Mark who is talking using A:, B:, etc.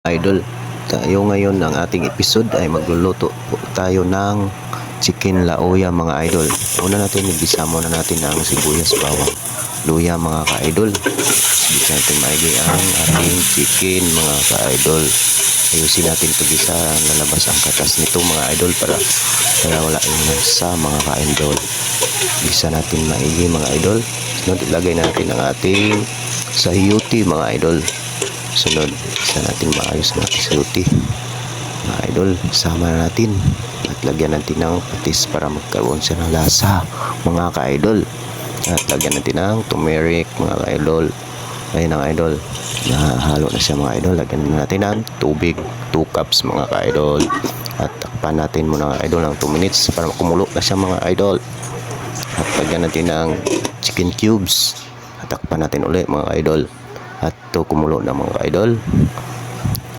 A: Idol, tayo ngayon ng ating episode ay magluluto po tayo ng chicken lauya mga idol. Una natin, igisa muna natin ang sibuyas, bawang, luya mga ka-idol. Igisa natin maigi ang ating chicken mga ka-idol. Ayusin natin pag-isa, lalabas ang katas nito mga idol para wala yung nasa mga ka-idol. Igisa natin maigi mga idol. Sunod, ilagay natin ang ating sayuti mga idol. Sunod, isa natin maayos ang ating saluti mga idol, sama na natin at lagyan natin ng patis para magkaroon siya ng lasa mga ka-idol, at lagyan natin ng turmeric mga ka-idol. Ayun ang idol, nahalo na siya mga idol. Lagyan natin ng tubig 2 cups mga ka-idol at takpan natin muna mga idol ng 2 minutes para makumulo na siya mga idol. At lagyan natin ng chicken cubes at takpan natin ulit mga idol at to kumulo na mga idol.